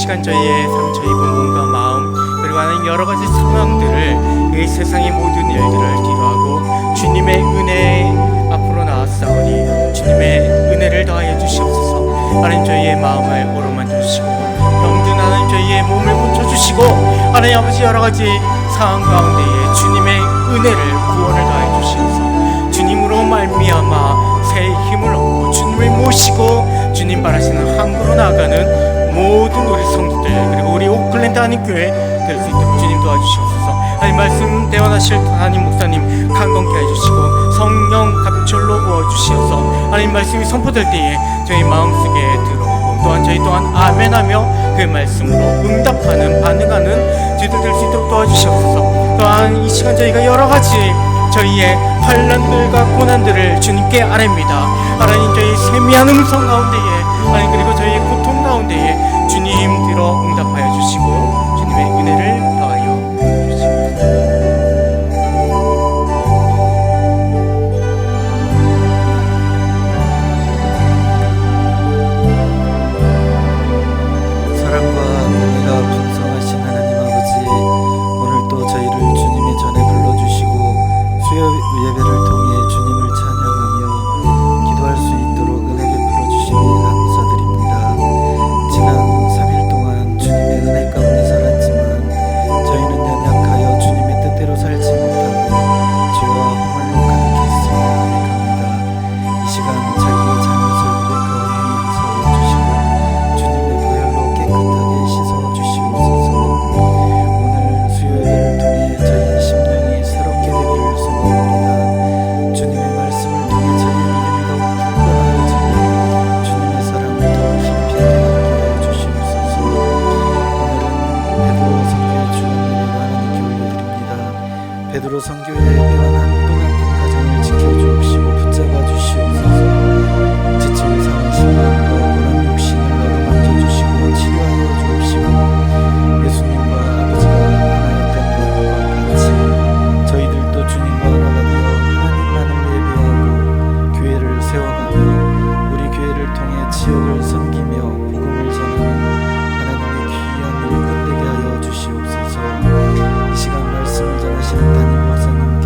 시간 저희의 상처 입은 몸과 마음 그리고 하는 여러 가지 상황들을 이 세상의 모든 일들을 뒤로하고 주님의 은혜 앞으로 나아싸우니 주님의 은혜를 더하여 주시옵소서. 하나님 저희의 마음을 오르만져 주시고 병든 하나님 저희의 몸을 고쳐주시고 하나님 아버지 여러 가지 상황 가운데에 주님의 은혜를 구원을 더하여 주시옵소서. 주님으로 말미암아 새 힘을 얻고 주님을 모시고 주님 바라시는 항구로 나아가는 모든 우리 성도들 그리고 우리 오클랜드 한인교회 될 수 있도록 주님 도와주시옵소서. 하나님 말씀 대원하실 하나님 목사님 강건케 해주시고 성령 갑절로 부어주시어서 하나님 말씀이 선포될 때에 저희 마음속에 들어오고 또한 저희 또한 아멘하며 그 말씀으로 응답하는 반응하는 저희들 될 수 있도록 도와주시옵소서. 또한 이 시간 저희가 여러 가지 저희의 환난들과 고난들을 주님께 아뢰입니다. 하나님 저희 세미한 음성 가운데에 하나님 그리고 저희의 고통 가운데에 주님 들어 응답하여 주시고 주님의 은혜를 더하여 주시옵소서. 사랑과 은혜가 풍성하신 하나님 아버지, 오늘도 저희를 주님의 전에 불러주시고 수요 예배를 통해 주님을 찬양하며 기도할 수 있도록 은혜 베풀어 주시니 감사드립니다. 지난 3일 동안 주님의 은혜 가운데 살았지만 저희는 연약하여 주님의 뜻대로 살지 못하고 죄와 허물로 가득했으며 고백합니다. 이 시간 저희의 잘못을 고백하오니 용서해 주시고 주님의 보혈로 깨끗하게 씻어 주시옵소서. 오늘 수요일을 통해 저희의 심령이 새롭게 되기를 소망합니다. 주님의 말씀을 통해 저희의 믿음이 더욱 굳건하여지며 주님의 사랑을 더 깊이 깨닫게 해 주시옵소서. 오늘은 베드로 선교의 주원예배가 하나님께 올려드립니다. 베드로 선교의 예배와 한 분 한 분 가정을 지켜주옵시고 붙잡아 주시옵소서. 지치고 상한 심령과 고난 육신을 어루만져 주시고 치료하여 주옵시고 예수님과 아버지가 하나였던 것과 같이 저희들도 주님과 하나가 되어 하나님만을 예배하고 교회를 세워가며 우리 교회를 통해 지역을 섬기며 복음을 전하는 하나님의 귀한 일꾼 되게 하여 주시옵소서. 이 시간 말씀을 전하시는 담임 목사님께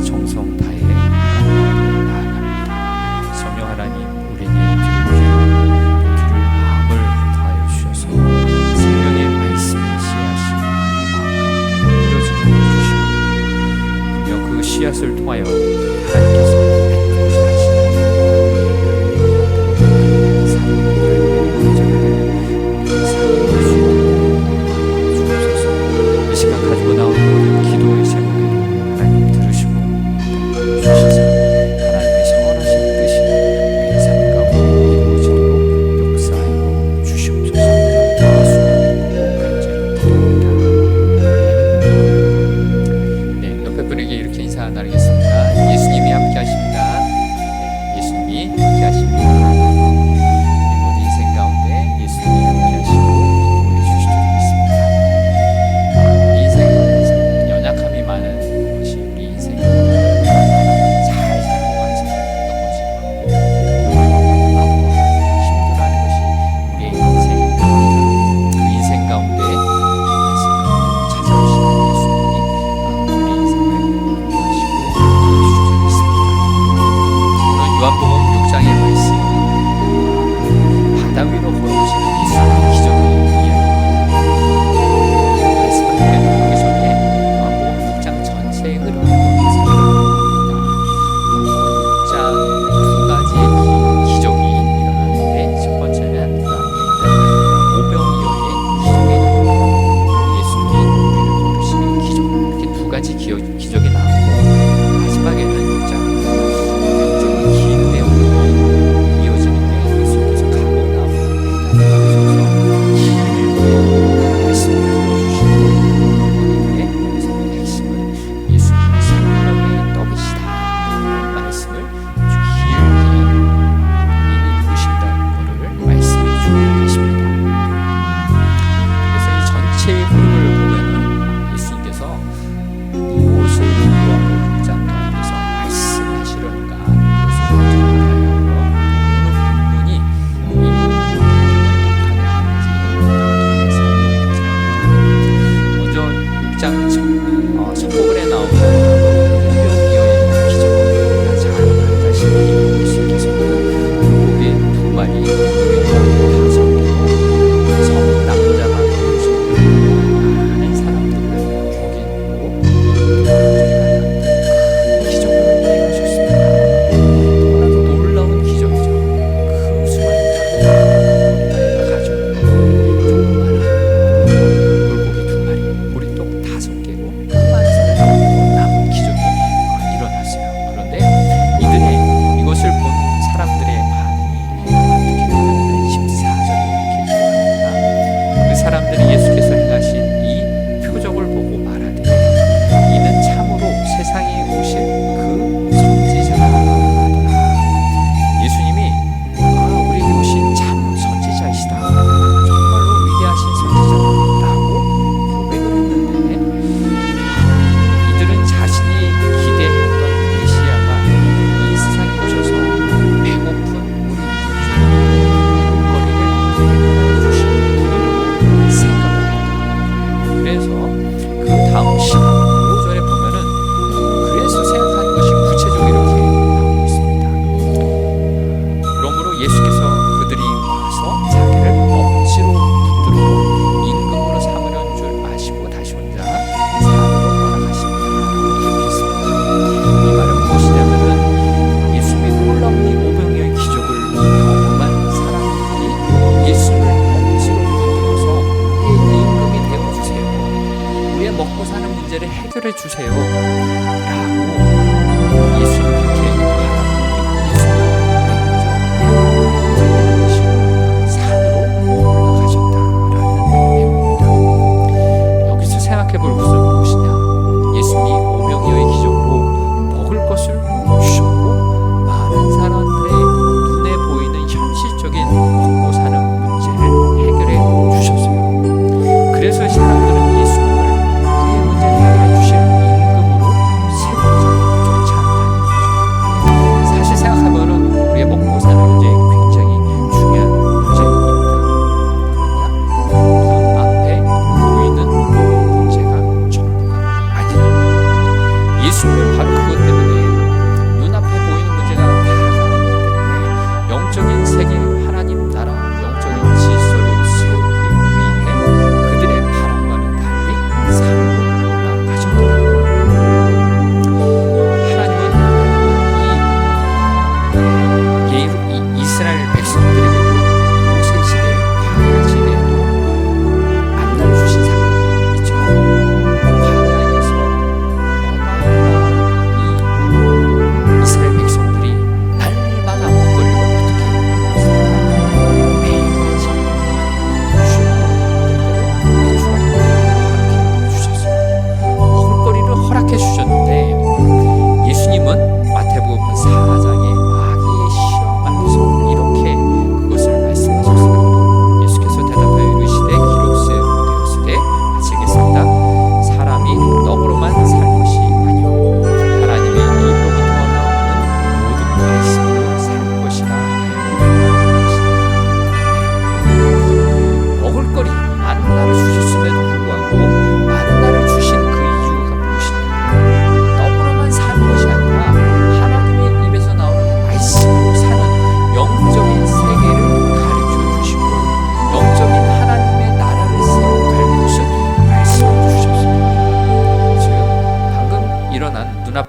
정성 다해 나아갑니다. 성령 하나님, 우리에게 드릴 마음을 다하여 주셔서 생명의 말씀의 씨앗이 뿌려지게 해주시고, 분명 그 씨앗을 통하여 하나님께서 가지고 나온 모든 기도의 제목에도 하나님 들으시고 주셔서 하나님의 선하신 뜻이 우리의 삶 가운데 이루어지도록 역사하여 주시옵소서. 네, 옆에 분에게 이렇게 인사 나누겠습니다. 예수님이 함께 하십니다. 네, 예수님이 함께 하십니다. 모든 인생 가운데 예수님이 함께 하시고 우리 주시도록 믿습니다. 연약함이 많은 것이 우리 인생입니다. 잘 살고 가서 넘어지고 힘들어하는 것이 우리의 인생입니다. 그 인생 가운데 찾아오시는 예수님이 우리 인생을 인도하시고 주시고 있습니다. 오늘 요한복음 6장의 말씀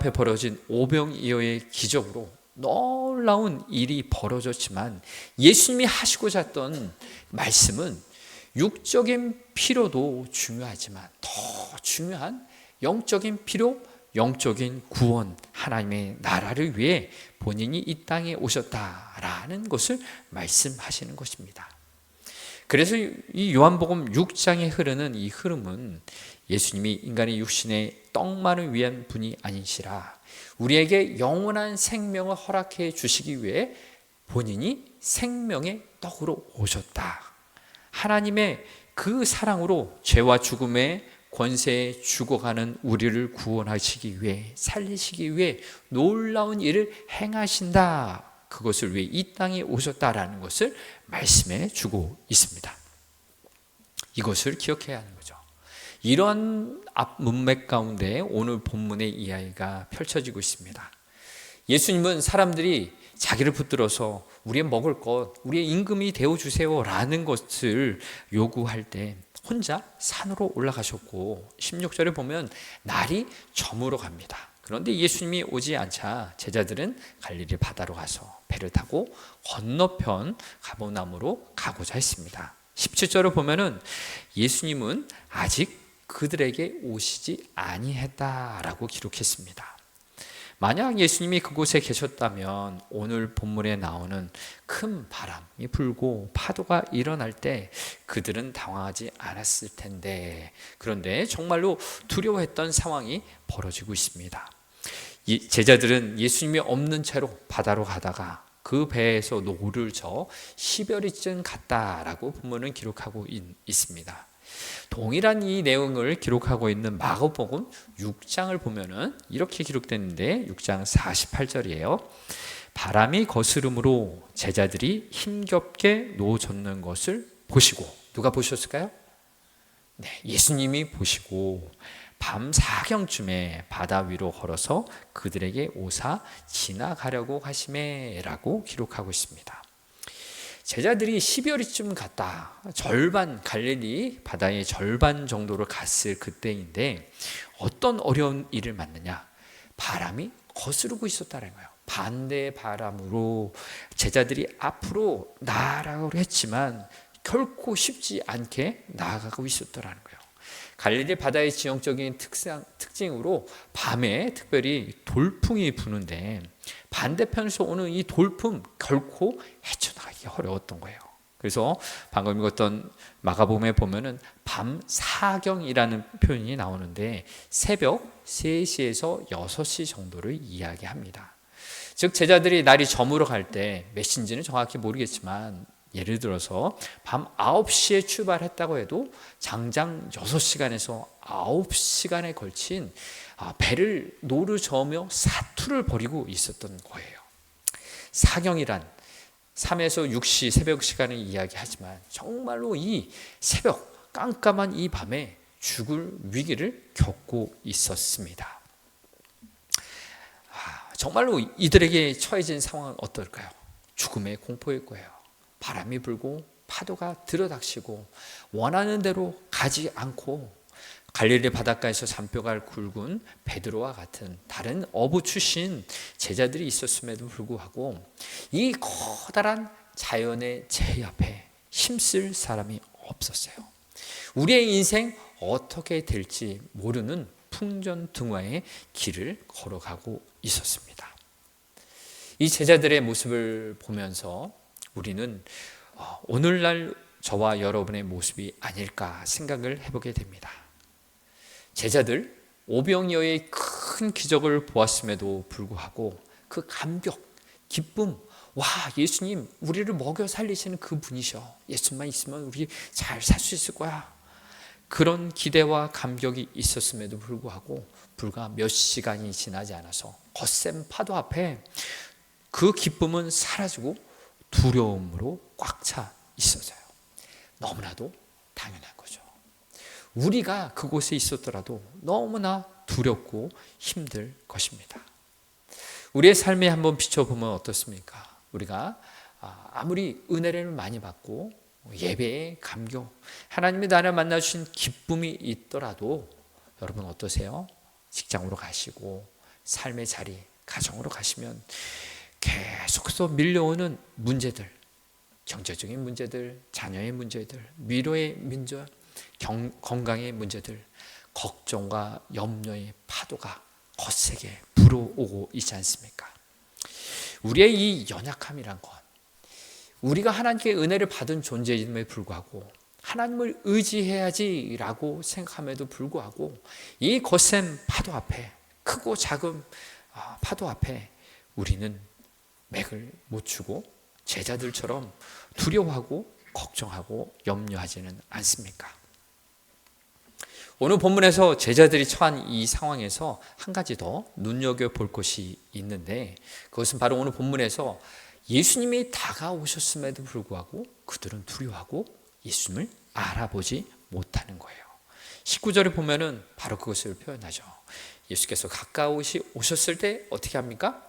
눈앞에 벌어진 오병이어의 기적으로 놀라운 일이 벌어졌지만 예수님이 하시고자 했던 말씀은 육적인 필요도 중요하지만 더 중요한 영적인 필요, 영적인 구원, 하나님의 나라를 위해 본인이 이 땅에 오셨다라는 것을 말씀하시는 것입니다. 그래서 이 요한복음 6장에 흐르는 이 흐름은 예수님이 인간의 육신의 떡만을 위한 분이 아니시라 우리에게 영원한 생명을 허락해 주시기 위해 본인이 생명의 떡으로 오셨다. 하나님의 그 사랑으로 죄와 죽음의 권세에 죽어가는 우리를 구원하시기 위해, 살리시기 위해 놀라운 일을 행하신다. 그것을 위해 이 땅에 오셨다라는 것을 말씀해 주고 있습니다. 이것을 기억해야 하는 거죠. 이런 앞 문맥 가운데 오늘 본문의 이야기가 펼쳐지고 있습니다. 예수님은 사람들이 자기를 붙들어서 우리의 먹을 것, 우리의 임금이 되어주세요 라는 것을 요구할 때 혼자 산으로 올라가셨고 16절에 보면 날이 저물어 갑니다. 그런데 예수님이 오지 않자 제자들은 갈릴리 바다로 가서 배를 타고 건너편 가버나움으로 가고자 했습니다. 17절을 보면은 예수님은 아직 그들에게 오시지 아니했다라고 기록했습니다. 만약 예수님이 그곳에 계셨다면 오늘 본문에 나오는 큰 바람이 불고 파도가 일어날 때 그들은 당황하지 않았을 텐데, 그런데 정말로 두려워했던 상황이 벌어지고 있습니다. 제자들은 예수님이 없는 채로 바다로 가다가 그 배에서 노를 저 10여리쯤 갔다라고 본문은 기록하고 있습니다. 동일한 이 내용을 기록하고 있는 마가복음 6장을 보면은 이렇게 기록됐는데 6장 48절이에요. 바람이 거스름으로 제자들이 힘겹게 노젓는 것을 보시고, 누가 보셨을까요? 네, 예수님이 보시고 밤 사경쯤에 바다 위로 걸어서 그들에게 오사 지나가려고 하시매라고 기록하고 있습니다. 제자들이 10여리쯤 갔다, 절반, 갈릴리 바다의 절반 정도를 갔을 그때인데 어떤 어려운 일을 만느냐? 바람이 거스르고 있었다는 거예요. 반대의 바람으로 제자들이 앞으로 나아가려고 했지만 결코 쉽지 않게 나아가고 있었더라는 거예요. 갈릴리 바다의 지형적인 특징으로 밤에 특별히 돌풍이 부는데 반대편에서 오는 이 돌풍 결코 헤쳐나가기 어려웠던 거예요. 그래서 방금 읽었던 마가복음에 보면은 밤 사경이라는 표현이 나오는데 새벽 3시에서 6시 정도를 이야기합니다. 즉 제자들이 날이 저물어 갈 때 몇 시인지는 정확히 모르겠지만 예를 들어서 밤 9시에 출발했다고 해도 장장 6시간에서 9시간에 걸친 배를 노를 저으며 사투를 벌이고 있었던 거예요. 사경이란 3에서 6시 새벽 시간을 이야기하지만 정말로 이 새벽 깜깜한 이 밤에 죽을 위기를 겪고 있었습니다. 정말로 이들에게 처해진 상황은 어떨까요? 죽음의 공포일 거예요. 바람이 불고 파도가 들어닥치고 원하는 대로 가지 않고 갈릴리 바닷가에서 잔뼈가 굵은 베드로와 같은 다른 어부 출신 제자들이 있었음에도 불구하고 이 커다란 자연의 제의 앞에 힘쓸 사람이 없었어요. 우리의 인생 어떻게 될지 모르는 풍전등화의 길을 걸어가고 있었습니다. 이 제자들의 모습을 보면서 우리는 오늘날 저와 여러분의 모습이 아닐까 생각을 해보게 됩니다. 제자들 오병이어의 큰 기적을 보았음에도 불구하고 그 감격, 기쁨, 와, 예수님 우리를 먹여 살리시는 그 분이셔. 예수만 있으면 우리 잘 살 수 있을 거야. 그런 기대와 감격이 있었음에도 불구하고 불과 몇 시간이 지나지 않아서 거센 파도 앞에 그 기쁨은 사라지고 두려움으로 꽉 차 있어져요. 너무나도 당연한 거죠. 우리가 그곳에 있었더라도 너무나 두렵고 힘들 것입니다. 우리의 삶에 한번 비춰보면 어떻습니까? 우리가 아무리 은혜를 많이 받고 예배의 감격, 하나님의 나를 만나주신 기쁨이 있더라도 여러분 어떠세요? 직장으로 가시고 삶의 자리, 가정으로 가시면 계속해서 밀려오는 문제들, 경제적인 문제들, 자녀의 문제들, 위로의 문제, 건강의 문제들, 걱정과 염려의 파도가 거세게 불어오고 있지 않습니까? 우리의 이 연약함이란 것, 우리가 하나님께 은혜를 받은 존재임에 불구하고 하나님을 의지해야지라고 생각함에도 불구하고 이 거센 파도 앞에, 크고 작은 파도 앞에 우리는 맥을 못 추고 제자들처럼 두려워하고 걱정하고 염려하지는 않습니까? 오늘 본문에서 제자들이 처한 이 상황에서 한 가지 더 눈여겨볼 것이 있는데, 그것은 바로 오늘 본문에서 예수님이 다가오셨음에도 불구하고 그들은 두려워하고 예수님을 알아보지 못하는 거예요. 19절에 보면은 바로 그것을 표현하죠. 예수께서 가까이 오셨을 때 어떻게 합니까?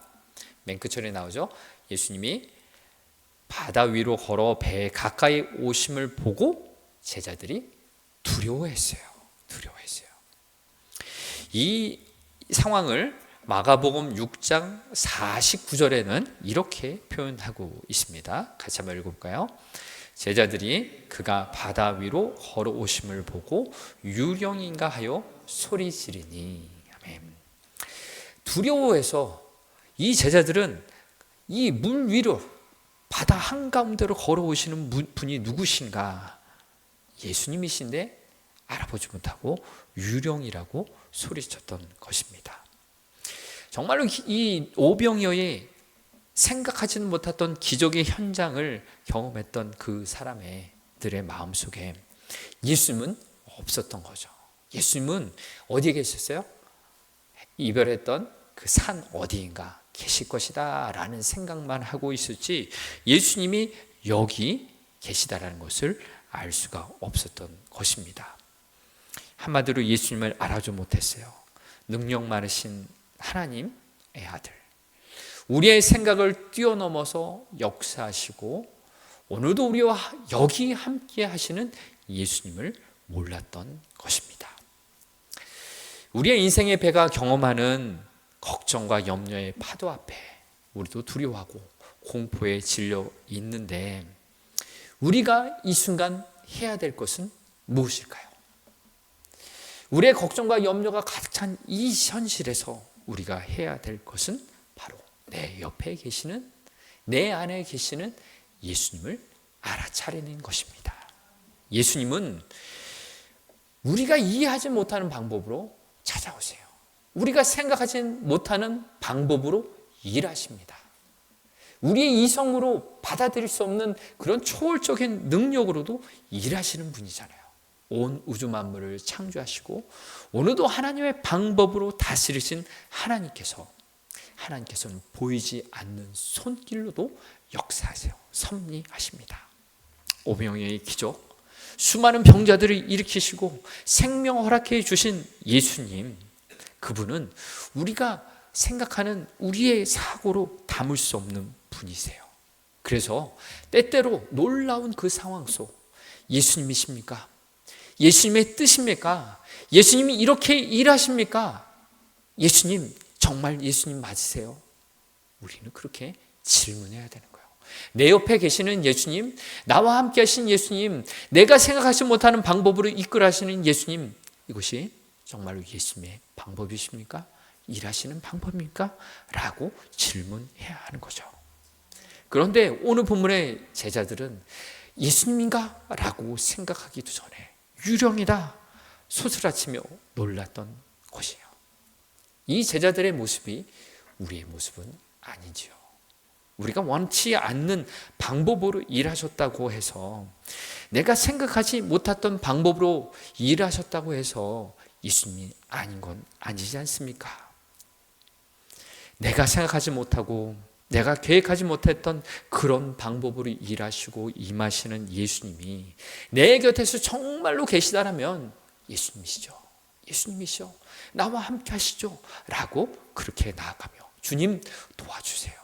맨 끝절에 나오죠. 예수님이 바다 위로 걸어 배에 가까이 오심을 보고 제자들이 두려워했어요. 이 상황을 마가복음 6장 49절에는 이렇게 표현하고 있습니다. 같이 한번 읽어볼까요? 제자들이 그가 바다 위로 걸어오심을 보고 유령인가 하여 소리 지르니. 아멘. 두려워해서 이 제자들은 이 물 위로, 바다 한가운데로 걸어오시는 분이 누구신가, 예수님이신데 알아보지 못하고 유령이라고 소리쳤던 것입니다. 정말로 이 오병이어의 생각하지는 못했던 기적의 현장을 경험했던 그 사람들의 마음속에 예수님은 없었던 거죠. 예수님은 어디에 계셨어요? 이별했던 그 산 어디인가 계실 것이다 라는 생각만 하고 있었지, 예수님이 여기 계시다라는 것을 알 수가 없었던 것입니다. 한마디로 예수님을 알아주지 못했어요. 능력 많으신 하나님의 아들, 우리의 생각을 뛰어넘어서 역사하시고 오늘도 우리와 여기 함께 하시는 예수님을 몰랐던 것입니다. 우리의 인생의 배가 경험하는 걱정과 염려의 파도 앞에 우리도 두려워하고 공포에 질려 있는데, 우리가 이 순간 해야 될 것은 무엇일까요? 우리의 걱정과 염려가 가득 찬 이 현실에서 우리가 해야 될 것은 바로 내 옆에 계시는, 내 안에 계시는 예수님을 알아차리는 것입니다. 예수님은 우리가 이해하지 못하는 방법으로 찾아오세요. 우리가 생각하지 못하는 방법으로 일하십니다. 우리의 이성으로 받아들일 수 없는 그런 초월적인 능력으로도 일하시는 분이잖아요. 온 우주 만물을 창조하시고 오늘도 하나님의 방법으로 다스리신 하나님께서는 보이지 않는 손길로도 역사하세요. 섭리하십니다. 오병이어의 기적, 수많은 병자들을 일으키시고 생명 허락해 주신 예수님, 그분은 우리가 생각하는 우리의 사고로 담을 수 없는 분이세요. 그래서 때때로 놀라운 그 상황 속 예수님이십니까? 예수님의 뜻입니까? 예수님이 이렇게 일하십니까? 예수님, 정말 예수님 맞으세요? 우리는 그렇게 질문해야 되는 거예요. 내 옆에 계시는 예수님, 나와 함께 하신 예수님, 내가 생각하지 못하는 방법으로 이끌어 하시는 예수님, 이것이 정말로 예수님의 방법이십니까? 일하시는 방법입니까? 라고 질문해야 하는 거죠. 그런데 오늘 본문의 제자들은 예수님인가? 라고 생각하기도 전에 유령이다 소스라치며 놀랐던 것이에요. 이 제자들의 모습이 우리의 모습은 아니지요. 우리가 원치 않는 방법으로 일하셨다고 해서, 내가 생각하지 못했던 방법으로 일하셨다고 해서 예수님이 아닌 건 아니지 않습니까? 내가 생각하지 못하고 내가 계획하지 못했던 그런 방법으로 일하시고 임하시는 예수님이 내 곁에서 정말로 계시다라면 예수님이시죠. 나와 함께 하시죠. 라고 그렇게 나아가며 주님 도와주세요.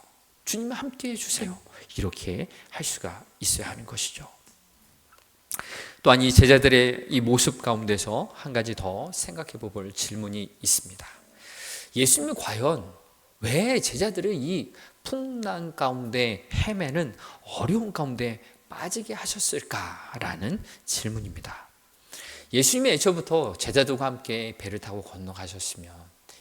주님 함께 해주세요. 이렇게 할 수가 있어야 하는 것이죠. 또한 이 제자들의 이 모습 가운데서 한 가지 더 생각해 볼 질문이 있습니다. 예수님이 과연 왜 제자들을 이 풍랑 가운데 헤매는 어려운 가운데 빠지게 하셨을까라는 질문입니다. 예수님이 애초부터 제자들과 함께 배를 타고 건너가셨으면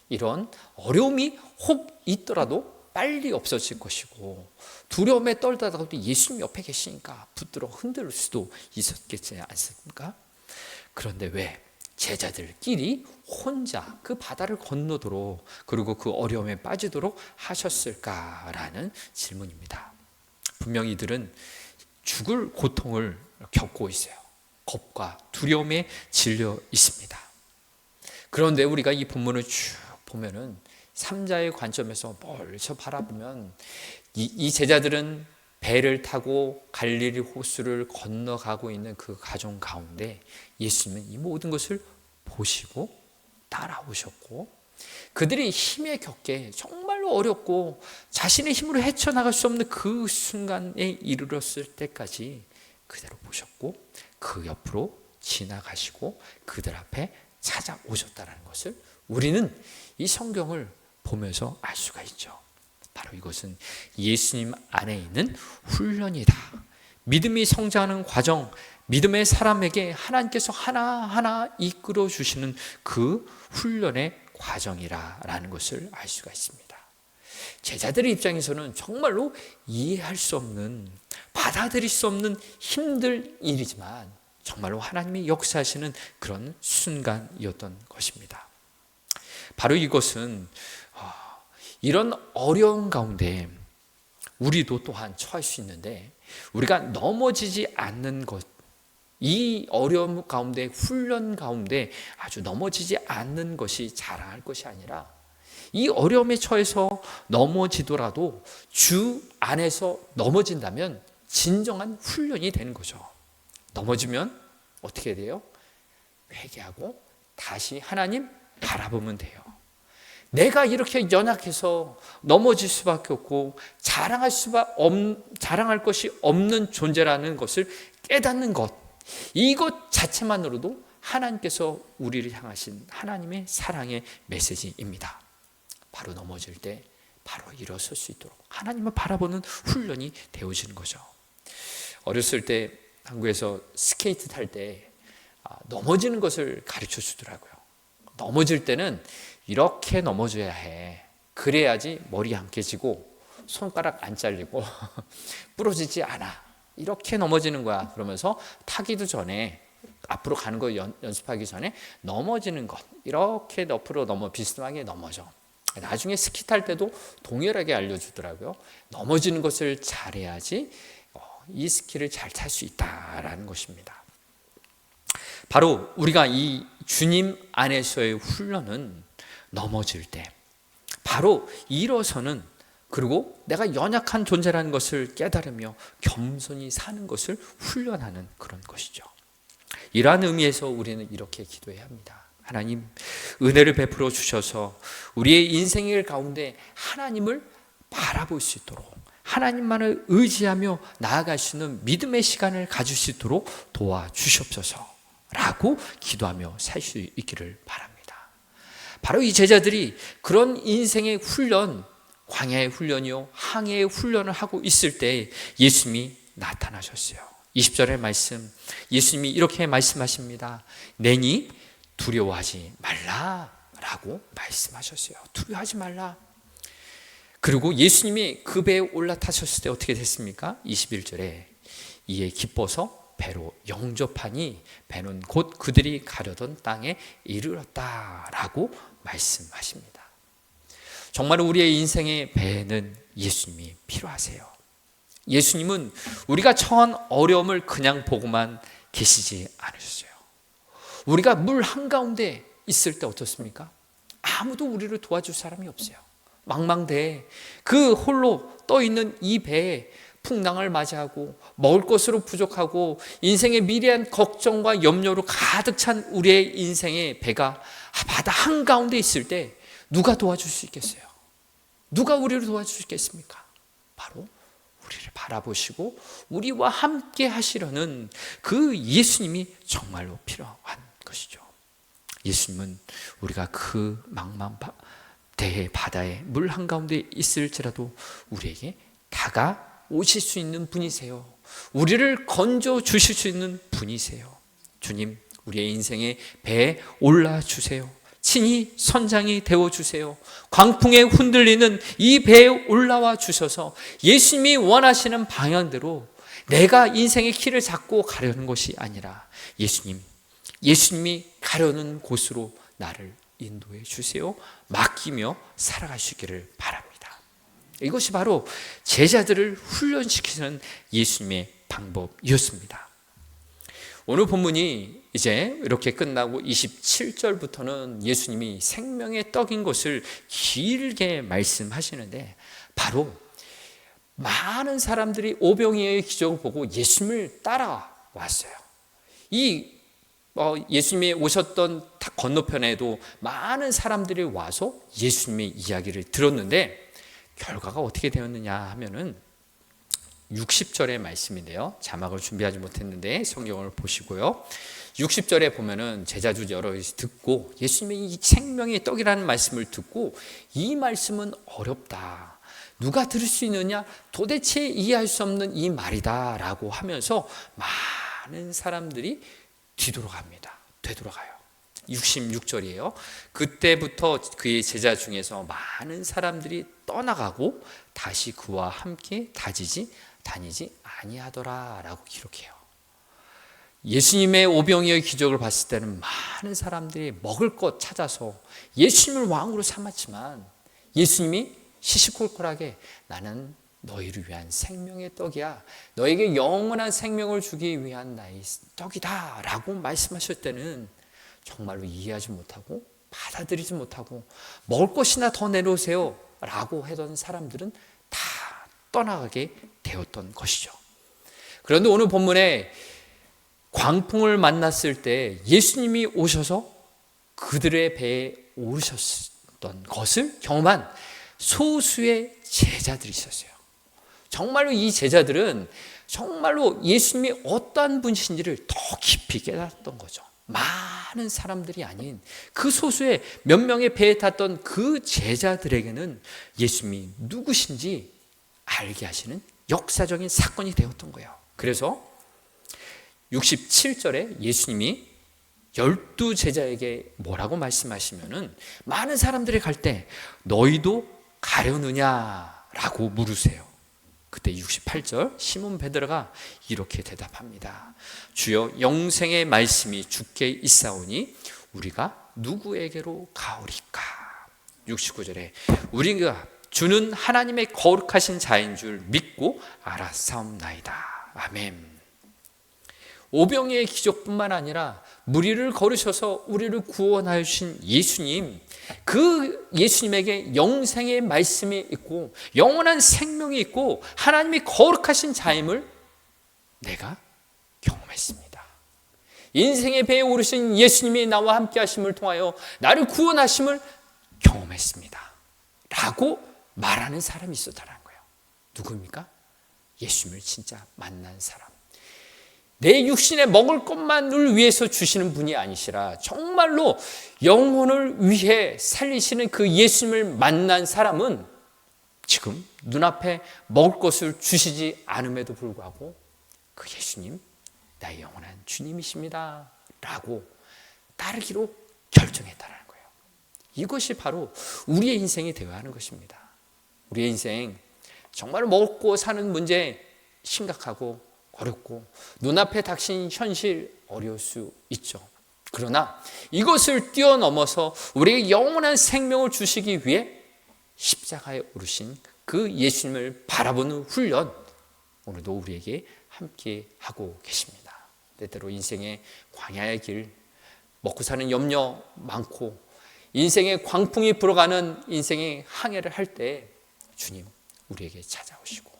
이런 어려움이 혹 있더라도 빨리 없어질 것이고, 두려움에 떨다가도 예수님 옆에 계시니까 붙들어 흔들 수도 있었겠지 않습니까? 그런데 왜 제자들끼리 혼자 그 바다를 건너도록, 그리고 그 어려움에 빠지도록 하셨을까라는 질문입니다. 분명히 이들은 죽을 고통을 겪고 있어요. 겁과 두려움에 질려 있습니다. 그런데 우리가 이 본문을 쭉 보면은 삼자의 관점에서 멀리서 바라보면 이 제자들은 배를 타고 갈릴리 호수를 건너가고 있는 그 가정 가운데 예수님은 이 모든 것을 보시고 따라오셨고, 그들이 힘에 겪게 정말로 어렵고 자신의 힘으로 헤쳐나갈 수 없는 그 순간에 이르렀을 때까지 그대로 보셨고, 그 옆으로 지나가시고 그들 앞에 찾아오셨다는 것을 우리는 이 성경을 보면서 알 수가 있죠. 바로 이것은 예수님 안에 있는 훈련이다. 믿음이 성장하는 과정, 믿음의 사람에게 하나님께서 하나하나 이끌어 주시는 그 훈련의 과정이라는 것을 알 수가 있습니다. 제자들의 입장에서는 정말로 이해할 수 없는, 받아들일 수 없는 힘들 일이지만 정말로 하나님이 역사하시는 그런 순간이었던 것입니다. 바로 이것은 이런 어려운 가운데 우리도 또한 처할 수 있는데, 우리가 넘어지지 않는 것, 이 어려움 가운데, 훈련 가운데 아주 넘어지지 않는 것이 자랑할 것이 아니라, 이 어려움에 처해서 넘어지더라도 주 안에서 넘어진다면 진정한 훈련이 되는 거죠. 넘어지면 어떻게 돼요? 회개하고 다시 하나님 바라보면 돼요. 내가 이렇게 연약해서 넘어질 수밖에 없고 자랑할 것이 없는 존재라는 것을 깨닫는 것, 이것 자체만으로도 하나님께서 우리를 향하신 하나님의 사랑의 메시지입니다. 바로 넘어질 때 바로 일어설 수 있도록 하나님을 바라보는 훈련이 되어지는 거죠. 어렸을 때 한국에서 스케이트 탈 때 넘어지는 것을 가르쳐 주더라고요. 넘어질 때는 이렇게 넘어져야 해. 그래야지 머리 안 깨지고 손가락 안 잘리고 부러지지 않아. 이렇게 넘어지는 거야. 그러면서 타기도 전에, 앞으로 가는 거 연습하기 전에 넘어지는 것, 이렇게 옆으로 비스듬하게 넘어져. 나중에 스키 탈 때도 동일하게 알려주더라고요. 넘어지는 것을 잘해야지 이 스키를 잘 탈 수 있다라는 것입니다. 바로 우리가 이 주님 안에서의 훈련은 넘어질 때 바로 일어서는, 그리고 내가 연약한 존재라는 것을 깨달으며 겸손히 사는 것을 훈련하는 그런 것이죠. 이러한 의미에서 우리는 이렇게 기도해야 합니다. 하나님, 은혜를 베풀어 주셔서 우리의 인생의 가운데 하나님을 바라볼 수 있도록, 하나님만을 의지하며 나아갈 수 있는 믿음의 시간을 가질 수 있도록 도와주시옵소서라고 기도하며 살 수 있기를 바랍니다. 바로 이 제자들이 그런 인생의 훈련, 광야의 훈련이요 항해의 훈련을 하고 있을 때 예수님이 나타나셨어요. 20절의 말씀, 예수님이 이렇게 말씀하십니다. 내니 두려워하지 말라라고 말씀하셨어요. 두려워하지 말라. 그리고 예수님이 그 배에 올라타셨을 때 어떻게 됐습니까? 21절에 이에 기뻐서 배로 영접하니 배는 곧 그들이 가려던 땅에 이르렀다라고 말씀하십니다. 정말 우리의 인생의 배에는 예수님이 필요하세요. 예수님은 우리가 처한 어려움을 그냥 보고만 계시지 않으셨어요. 우리가 물 한가운데 있을 때 어떻습니까? 아무도 우리를 도와줄 사람이 없어요. 망망대해 그 홀로 떠있는 이 배에 풍랑을 맞이하고 먹을 것으로 부족하고 인생의 미래한 걱정과 염려로 가득 찬 우리의 인생의 배가 바다 한가운데 있을 때 누가 도와줄 수 있겠어요? 누가 우리를 도와줄 수 있겠습니까? 바로 우리를 바라보시고 우리와 함께 하시려는 그 예수님이 정말로 필요한 것이죠. 예수님은 우리가 그 대해 바다에 물 한가운데 있을지라도 우리에게 다가오실 수 있는 분이세요. 우리를 건져 주실 수 있는 분이세요. 주님, 우리의 인생의 배에 올라주세요. 친히 선장이 되어주세요. 광풍에 흔들리는 이 배에 올라와 주셔서 예수님이 원하시는 방향대로 내가 인생의 길을 잡고 가려는 것이 아니라 예수님이 가려는 곳으로 나를 인도해 주세요. 맡기며 살아가시기를 바랍니다. 이것이 바로 제자들을 훈련시키는 예수님의 방법이었습니다. 오늘 본문이 이제 이렇게 끝나고 27절부터는 예수님이 생명의 떡인 것을 길게 말씀하시는데, 바로 많은 사람들이 오병이어의 기적을 보고 예수님을 따라왔어요. 예수님이 오셨던 건너편에도 많은 사람들이 와서 예수님의 이야기를 들었는데, 결과가 어떻게 되었느냐 하면은 60절의 말씀인데요. 자막을 준비하지 못했는데 성경을 보시고요. 60절에 보면은 제자들 여럿이 듣고 예수님의 이 생명의 떡이라는 말씀을 듣고, 이 말씀은 어렵다, 누가 들을 수 있느냐, 도대체 이해할 수 없는 이 말이다 라고 하면서 많은 사람들이 되돌아가요. 66절이에요. 그때부터 그의 제자 중에서 많은 사람들이 떠나가고 다시 그와 함께 다니지 아니하더라 라고 기록해요. 예수님의 오병이어의 기적을 봤을 때는 많은 사람들이 먹을 것 찾아서 예수님을 왕으로 삼았지만, 예수님이 시시콜콜하게 나는 너희를 위한 생명의 떡이야, 너에게 영원한 생명을 주기 위한 나의 떡이다 라고 말씀하실 때는 정말로 이해하지 못하고 받아들이지 못하고, 먹을 것이나 더 내놓으세요 라고 하던 사람들은 다 떠나가게 되었던 것이죠. 그런데 오늘 본문에 광풍을 만났을 때 예수님이 오셔서 그들의 배에 오르셨던 것을 경험한 소수의 제자들이 있었어요. 정말로 이 제자들은 정말로 예수님이 어떠한 분이신지를 더 깊이 깨달았던 거죠. 많은 사람들이 아닌 그 소수의 몇 명의 배에 탔던 그 제자들에게는 예수님이 누구신지 알게 하시는 역사적인 사건이 되었던 거예요. 그래서 67절에 예수님이 12 제자에게 뭐라고 말씀하시면은, 많은 사람들이 갈 때 너희도 가려느냐라고 물으세요. 그때 68절 시몬 베드로가 이렇게 대답합니다. 주여, 영생의 말씀이 주께 있사오니 우리가 누구에게로 가오리까? 69절에 우리가 주는 하나님의 거룩하신 자인 줄 믿고 알았사옵나이다. 아멘. 오병이의 기적뿐만 아니라 무리를 거르셔서 우리를 구원하여 주신 예수님, 그 예수님에게 영생의 말씀이 있고 영원한 생명이 있고 하나님이 거룩하신 자임을 내가 경험했습니다. 인생의 배에 오르신 예수님이 나와 함께 하심을 통하여 나를 구원하심을 경험했습니다 라고 말하는 사람이 있었다는 거예요. 누구입니까? 예수님을 진짜 만난 사람. 내 육신에 먹을 것만을 위해서 주시는 분이 아니시라 정말로 영혼을 위해 살리시는 그 예수님을 만난 사람은 지금 눈앞에 먹을 것을 주시지 않음에도 불구하고 그 예수님, 나의 영원한 주님이십니다 라고 따르기로 결정했다는 거예요. 이것이 바로 우리의 인생이 되어야 하는 것입니다. 우리의 인생 정말 먹고 사는 문제 심각하고 어렵고 눈앞에 닥친 현실 어려울 수 있죠. 그러나 이것을 뛰어넘어서 우리에게 영원한 생명을 주시기 위해 십자가에 오르신 그 예수님을 바라보는 훈련, 오늘도 우리에게 함께 하고 계십니다. 때때로 인생의 광야의 길, 먹고 사는 염려 많고 인생의 광풍이 불어가는 인생의 항해를 할 때 주님 우리에게 찾아오시고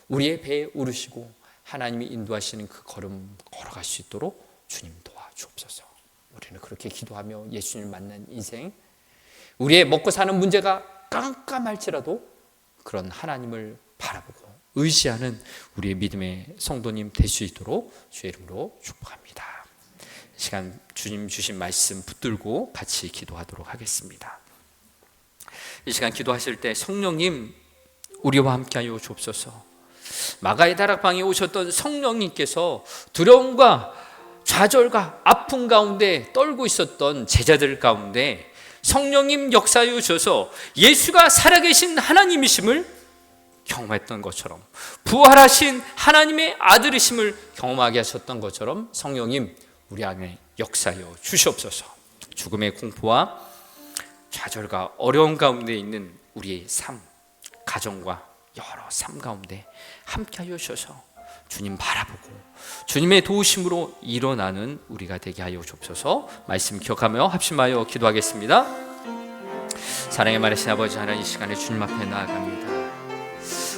우리의 배에 오르시고 하나님이 인도하시는 그 걸음 걸어갈 수 있도록 주님 도와주옵소서. 우리는 그렇게 기도하며 예수님을 만난 인생, 우리의 먹고 사는 문제가 깜깜할지라도 그런 하나님을 바라보고 의지하는 우리의 믿음의 성도님 될 수 있도록 주의 이름으로 축복합니다. 시간 주님 주신 말씀 붙들고 같이 기도하도록 하겠습니다. 이 시간 기도하실 때 성령님 우리와 함께하여 주옵소서. 마가의 다락방에 오셨던 성령님께서 두려움과 좌절과 아픔 가운데 떨고 있었던 제자들 가운데 성령님 역사하여 주셔서 예수가 살아계신 하나님이심을 경험했던 것처럼, 부활하신 하나님의 아들이심을 경험하게 하셨던 것처럼 성령님 우리 안에 역사하여 주시옵소서. 죽음의 공포와 좌절과 어려움 가운데 있는 우리의 삶, 가정과 여러 삶 가운데 함께하여 주셔서 주님 바라보고 주님의 도우심으로 일어나는 우리가 되게 하여 주옵소서. 말씀 기억하며 합심하여 기도하겠습니다. 사랑의 많으신 아버지 하나님, 이 시간에 주님 앞에 나아갑니다.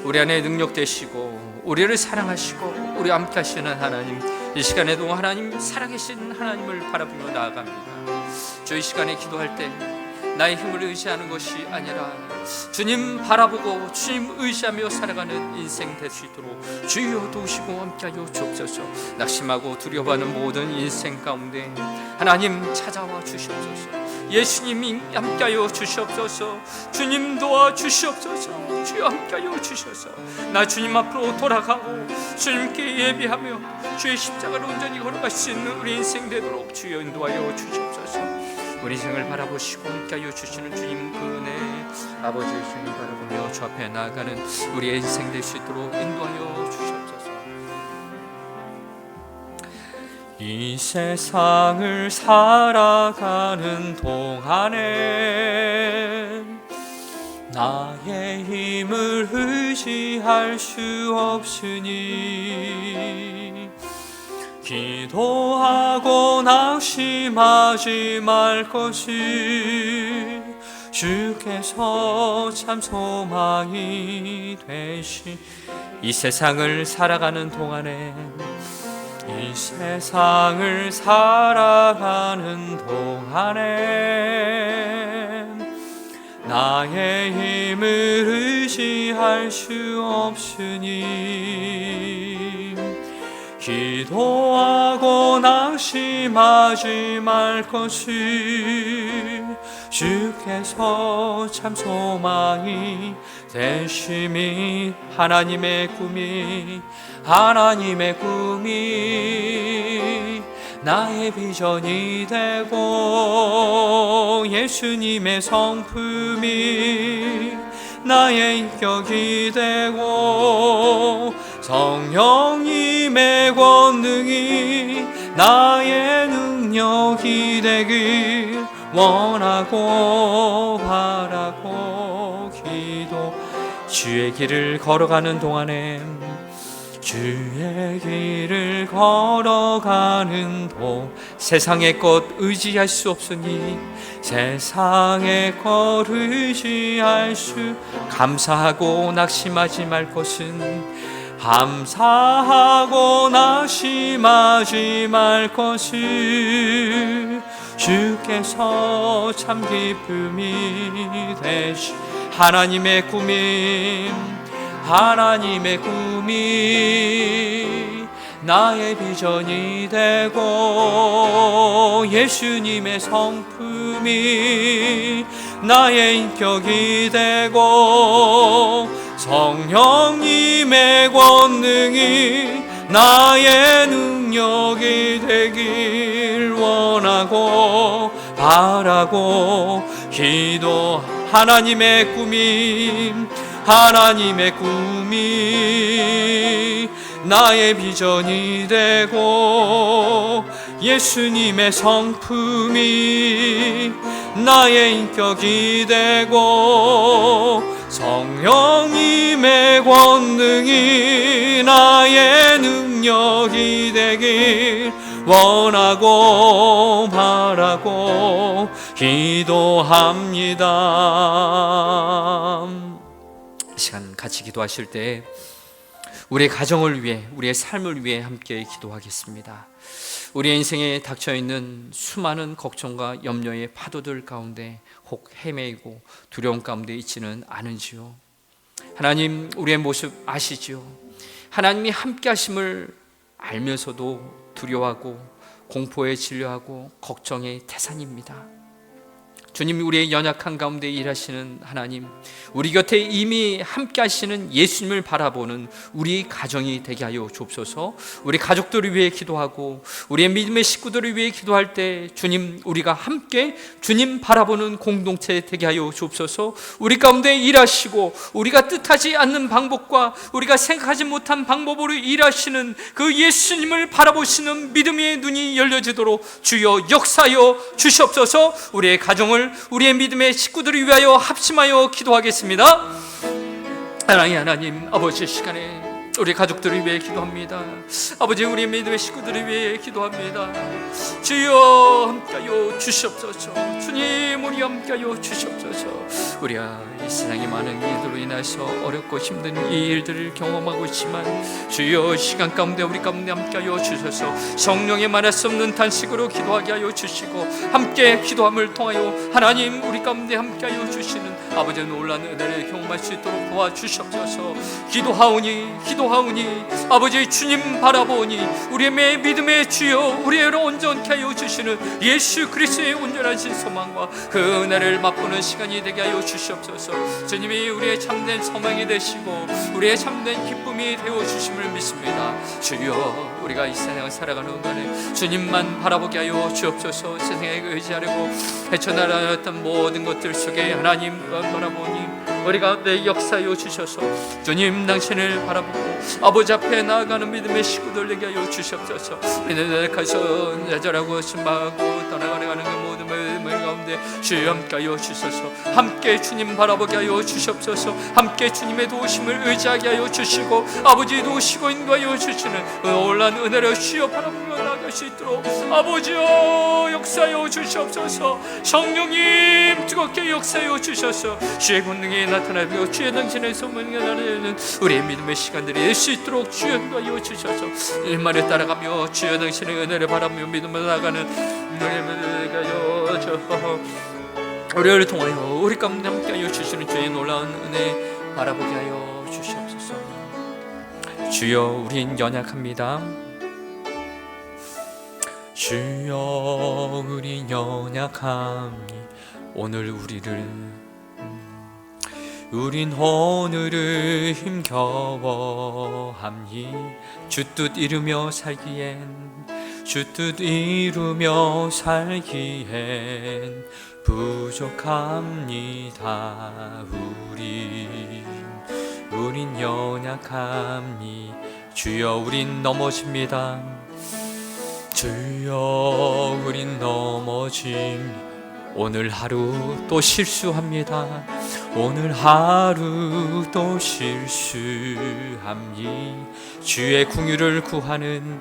우리 안에 능력 되시고 우리를 사랑하시고 우리와 함께 하시는 하나님, 이 시간에도 하나님 살아계신 하나님을 바라보며 나아갑니다. 저 이 시간에 기도할 때 나의 힘을 의지하는 것이 아니라 주님 바라보고 주님 의지하며 살아가는 인생 될 수 있도록 주여 도우시고 함께하여 주옵소서. 낙심하고 두려워하는 모든 인생 가운데 하나님 찾아와 주시옵소서. 예수님이 함께하여 주시옵소서. 주님 도와주시옵소서. 주여 함께하여 주셔서 나 주님 앞으로 돌아가고 주님께 예비하며 주의 십자가를 온전히 걸어갈 수 있는 우리 인생 되도록 주여 인도하여 주시옵소서. 우리 인생을 바라보시고 함께하여 주시는 주님 그 은혜 아버지 주님 바라보며 주 앞에 나아가는 우리의 인생 될 수 있도록 인도하여 주시옵소서. 이 세상을 살아가는 동안에 나의 힘을 의지할 수 없으니 기도하고 낙심하지 말 것이 주께서 참 소망이 되시. 이 세상을 살아가는 동안에 이 세상을 살아가는 동안에 나의 힘을 의지할 수 없으니 기도하고 낙심하지 말 것이 주께서 참 소망이 되심이. 하나님의 꿈이 나의 비전이 되고 예수님의 성품이 나의 인격이 되고 성령님의 권능이 나의 능력이 되길 원하고 바라고 기도. 주의 길을 걸어가는 동안에 주의 길을 걸어가는 세상의 것 의지할 수 없으니 세상의 것 의지할 수. 감사하고 낙심하지 말 것은 감사하고 낙심하지 말 것을 주께서 참 기쁨이 되시. 하나님의 꿈이 나의 비전이 되고 예수님의 성품이 나의 인격이 되고 성령님의 권능이 나의 능력이 되길 원하고 바라고 기도. 하나님의 꿈이 나의 비전이 되고 예수님의 성품이 나의 인격이 되고 성령님의 권능이 나의 능력이 되길 원하고 바라고 기도합니다. 이 시간 같이 기도하실 때 우리의 가정을 위해, 우리의 삶을 위해 함께 기도하겠습니다. 우리의 인생에 닥쳐있는 수많은 걱정과 염려의 파도들 가운데 혹 헤매이고 두려움 가운데 있지는 않은지요? 하나님 우리의 모습 아시지요? 하나님이 함께 하심을 알면서도 두려워하고 공포에 질려하고 걱정의 태산입니다. 주님, 우리의 연약한 가운데 일하시는 하나님, 우리 곁에 이미 함께 하시는 예수님을 바라보는 우리 가정이 되게 하여 주옵소서. 우리 가족들을 위해 기도하고 우리의 믿음의 식구들을 위해 기도할 때 주님, 우리가 함께 주님 바라보는 공동체 되게 하여 주옵소서. 우리 가운데 일하시고 우리가 뜻하지 않는 방법과 우리가 생각하지 못한 방법으로 일하시는 그 예수님을 바라보시는 믿음의 눈이 열려지도록 주여 역사하여 주시옵소서. 우리의 가정을, 우리의 믿음의 식구들을 위하여 합심하여 기도하겠습니다. 하나님, 아버지, 시간에 우리 가족들을 위해 기도합니다. 아버지, 우리 믿음의 식구들을 위해 기도합니다. 주여 함께하여 주시옵소서. 주님, 우리 함께하여 주시옵소서. 우리가 이 세상의 많은 일들로 인해서 어렵고 힘든 이 일들을 경험하고 있지만 주여 시간 가운데 우리 가운데 함께하여 주셔서 성령의 말할 수 없는 단식으로 기도하게 하여 주시고 함께 기도함을 통하여 하나님 우리 가운데 함께하여 주시는 아버지의 놀라운 은혜를 경험할 수 있도록 도와주시옵소서. 기도하오니 아버지 주님 바라보니 우리의 믿음의 주여 우리를 온전케 하여 주시는 예수 그리스도의 온전하신 소망과 그 은혜를 맛보는 시간이 되게 하여 주시옵소서. 주님이 우리의 참된 소망이 되시고 우리의 참된 기쁨이 되어 주심을 믿습니다. 주여, 우리가 이 세상을 살아가는 동안에 주님만 바라보게 하여 주옵소서. 세상에 의지하려고 헤쳐나갔던 모든 것들 속에 하나님 바라보니 우리 가운데 역사하여 주셔서 주님 당신을 바라보고 아버지 앞에 나아가는 믿음의 식구들에게 하여 주시옵소서. 우리는 가서 좌절하고 신방하고 떠나가는 그 모든 마음 가운데 주여 함께하여 주셔서 함께 주님 바라보게 하여 주시옵소서. 함께 주님의 도우심을 의지하게 하여 주시고 아버지 도우시고 인도하여 주시는 그 놀라운 은혜를 주여 바라보며 나아갈 수 있도록 아버지여 역사하여 주시옵소서. 성령님 뜨겁게 역사하여 주셔서 주의 권능이 나타나고 주의 당신의 소문이 나는 우리의 믿음의 시간들이 될 수 있도록 주여 인도하여 주셔서 일만을 따라가며 주여 당신의 은혜를 바라며 믿음을 나아가는 우리를 통하여 우리 가운데 함께하여 주시는 주의 놀라운 은혜 바라보게 하여 주시옵소서. 주여, 우린 연약합니다. 주여, 우린 연약함이 오늘 우린 오늘을 힘겨워함이 주 뜻 이루며 살기엔 부족합니다. 우린 연약함이 주여, 우린 넘어집니다. 주여, 우린 넘어짐. 오늘 하루 또 실수합니다. 오늘 하루 또 실수함이 주의 궁유를 구하는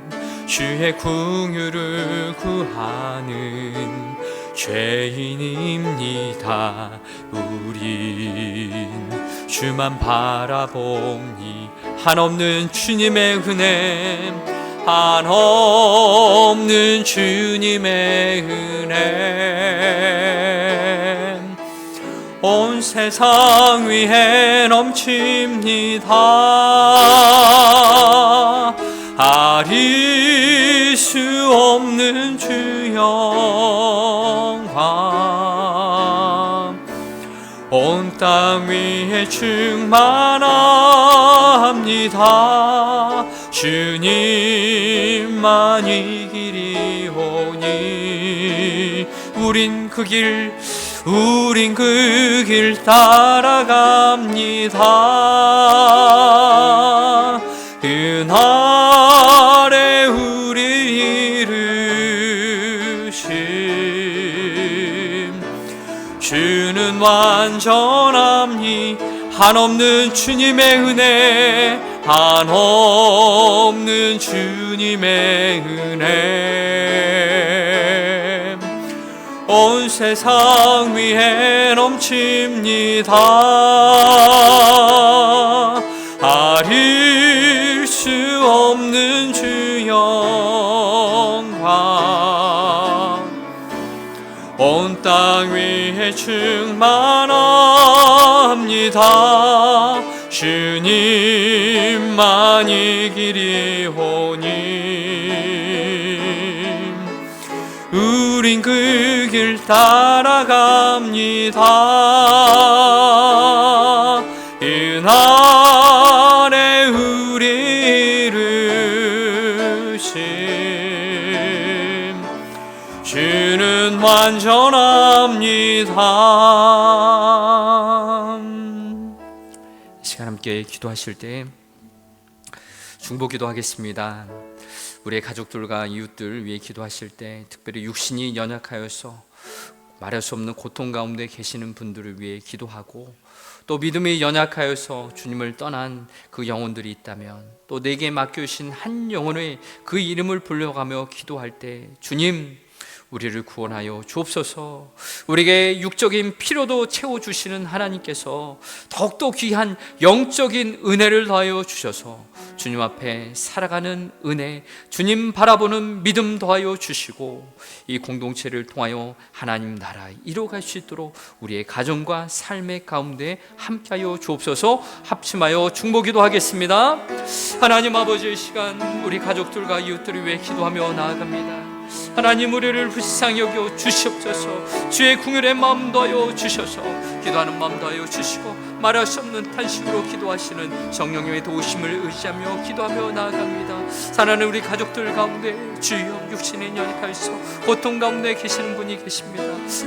죄인입니다. 우린 주만 바라보니 한없는 주님의 은혜, 한없는 주님의 은혜 온 세상 위에 넘칩니다. 아릴 수 없는 주 영광 온 땅 위에 충만합니다. 주님만 이기리오니 우린 그 길 따라갑니다. 그날에 우리 이르심 주는 완전함이 한없는 주님의 은혜, 한없는 주님의 은혜 온 세상 위에 넘칩니다. 아릴 수 없는 주 영광 온 땅 위에 충만합니다. 주님만 이기리오니 우린 그 길 따라갑니다. 이날에 우리를 주는 완전합니다. 이 시간 함께 기도하실 때 중보기도 하겠습니다. 우리의 가족들과 이웃들 위해 기도하실 때 특별히 육신이 연약하여서 말할 수 없는 고통 가운데 계시는 분들을 위해 기도하고, 또 믿음이 연약하여서 주님을 떠난 그 영혼들이 있다면 또 내게 맡겨주신 한 영혼의 그 이름을 불러가며 기도할 때 주님, 우리를 구원하여 주옵소서. 우리에게 육적인 필요도 채워주시는 하나님께서 더욱더 귀한 영적인 은혜를 더하여 주셔서 주님 앞에 살아가는 은혜, 주님 바라보는 믿음 더하여 주시고, 이 공동체를 통하여 하나님 나라 이루어갈 수 있도록 우리의 가정과 삶의 가운데 함께하여 주옵소서. 합심하여 중보기도 하겠습니다. 하나님 아버지의 시간, 우리 가족들과 이웃들을 위해 기도하며 나아갑니다. 하나님, 우리를 불쌍히 여겨 주시옵소서. 주의 궁율의 마음 더하여 주셔서 기도하는 마음 더하여 주시고, 말할 수 없는 탄식으로 기도하시는 성령님의 도우심을 의지하며 기도하며 나아갑니다. 사랑하는 우리 가족들 가운데 주여, 육신의 연약하여서 고통 가운데 계시는 분이 계십니다.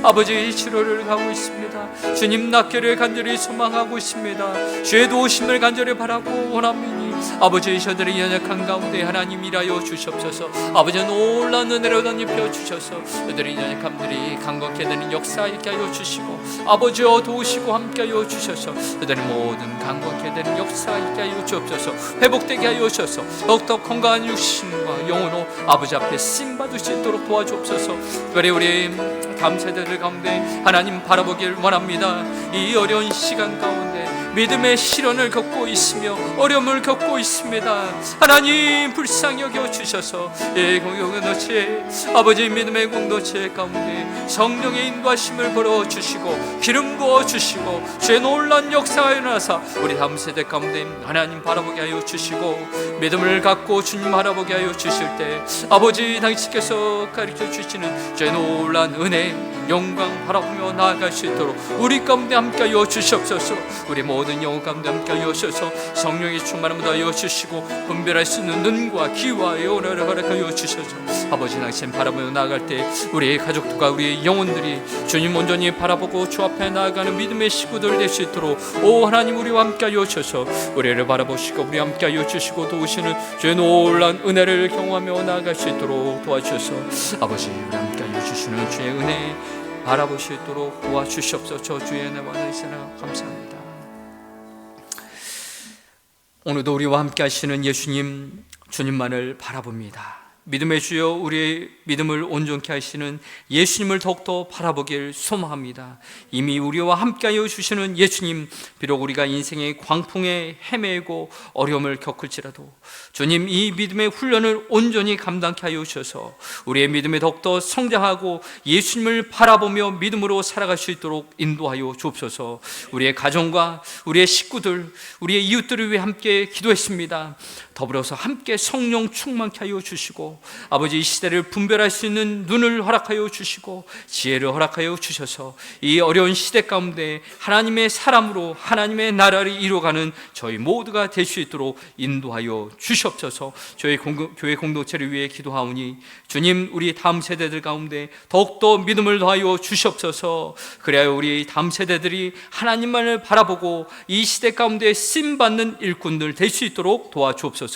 아버지의 치료를 가고 있습니다. 주님 낫기를 간절히 소망하고 있습니다. 주의 도우심을 간절히 바라고 원합니다. 아버지의 저들의 연약한 가운데 하나님 일하여 주시옵소서. 아버지의 놀라운 은혜로 덧입혀 주셔서 저들의 연약함들이 강건케 되는 역사 있게 하여 주시고, 아버지여 도우시고 함께 하여 주셔서 저들의 모든 강건케 되는 역사 있게 하여 주옵소서. 회복되게 하여 주셔서 더욱더 건강한 육신과 영혼으로 아버지 앞에 쓰임받을 수 있도록 도와주옵소서. 특별히 우리 다음 세대들 가운데 하나님 바라보길 원합니다. 이 어려운 시간 가운데 믿음의 시련을 겪고 있으며 어려움을 겪고 있습니다. 하나님 불쌍히 여겨 주셔서 이 공동체, 아버지 믿음의 공동체 가운데 성령의 인도하심을 벌어 주시고 기름 부어 주시고 주의 놀라운 역사가 일어나서 우리 다음 세대 가운데 하나님 바라보게 하여 주시고, 믿음을 갖고 주님 바라보게 하여 주실 때 아버지 당신께서 가르쳐 주시는 주의 놀라운 은혜, 영광 바라보며 나아갈 수 있도록 우리 가운데 함께하여 주시옵소서. 우리 모든 영혼 가운데 함께하여 주셔서 성령의 충만함을 더하여 주시고, 분별할 수 있는 눈과 귀와 영혼을 허락하여 주셔서 아버지 당신 바라보며 나아갈 때 우리의 가족들과 우리의 영혼들이 주님 온전히 바라보고 주 앞에 나아가는 믿음의 식구들 될 수 있도록 오 하나님 우리와 함께하여 주셔서 우리를 바라보시고 우리와 함께하여 주시고 도우시는 주의 놀라운 은혜를 경험하며 나아갈 수 있도록 도와주셔서 아버지 우리와 함께하여 주시는 주의 은혜 바라볼 수 있도록 도와주시옵소서. 주의 은혜와 나이사나 감사합니다. 오늘도 우리와 함께 하시는 예수님, 주님만을 바라봅니다. 믿음의 주여, 우리의 믿음을 온전케 하시는 예수님을 더욱더 바라보길 소망합니다. 이미 우리와 함께하여 주시는 예수님, 비록 우리가 인생의 광풍에 헤매고 어려움을 겪을지라도 주님 이 믿음의 훈련을 온전히 감당케 하여 주셔서 우리의 믿음에 더욱더 성장하고 예수님을 바라보며 믿음으로 살아갈 수 있도록 인도하여 주옵소서. 우리의 가정과 우리의 식구들, 우리의 이웃들을 위해 함께 기도했습니다. 더불어서 함께 성령 충만케 하여 주시고 아버지 이 시대를 분별할 수 있는 눈을 허락하여 주시고 지혜를 허락하여 주셔서 이 어려운 시대 가운데 하나님의 사람으로 하나님의 나라를 이루어가는 저희 모두가 될 수 있도록 인도하여 주시옵소서. 저희 교회 공동체를 위해 기도하오니 주님 우리 다음 세대들 가운데 더욱더 믿음을 더하여 주시옵소서. 그래야 우리 다음 세대들이 하나님만을 바라보고 이 시대 가운데 쓰임받는 일꾼들 될 수 있도록 도와주옵소서.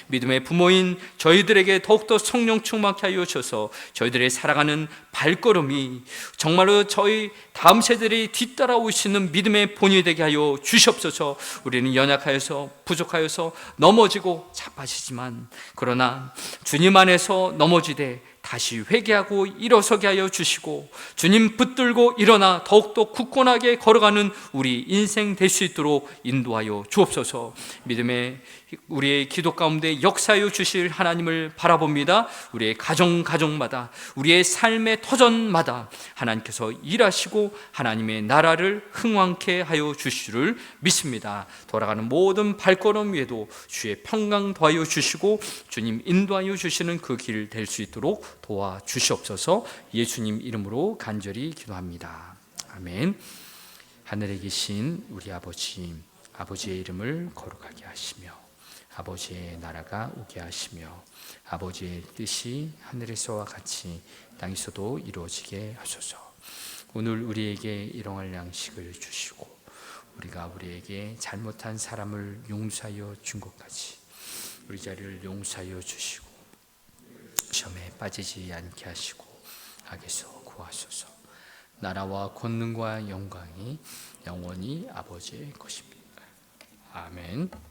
믿음의 부모인 저희들에게 더욱더 성령 충만케 하여 주셔서 저희들의 살아가는 발걸음이 정말로 저희 다음 세대들이 뒤따라올 수 있는 믿음의 본이 되게 하여 주시옵소서. 우리는 연약하여서 부족하여서 넘어지고 자빠지지만 그러나 주님 안에서 넘어지되 다시 회개하고 일어서게 하여 주시고 주님 붙들고 일어나 더욱더 굳건하게 걸어가는 우리 인생 될 수 있도록 인도하여 주옵소서. 믿음의 우리의 기도 가운데 역사하여 주실 하나님을 바라봅니다. 우리의 가정마다 우리의 삶의 터전마다 하나님께서 일하시고 하나님의 나라를 흥왕케 하여 주시를 믿습니다. 돌아가는 모든 발걸음 위에도 주의 평강 더하여 주시고 주님 인도하여 주시는 그 길 될 수 있도록 도와주시옵소서. 예수님 이름으로 간절히 기도합니다. 아멘. 하늘에 계신 우리 아버지, 아버지의 이름을 거룩하게 하시며 아버지의 나라가 오게 하시며 아버지의 뜻이 하늘에서와 같이 땅에서도 이루어지게 하소서. 오늘 우리에게 일용할 양식을 주시고 우리가 우리에게 잘못한 사람을 용서하여 준 것까지 우리 자리를 용서하여 주시고 시험에 빠지지 않게 하시고 악에서 구하소서. 나라와 권능과 영광이 영원히 아버지의 것입니다. 아멘.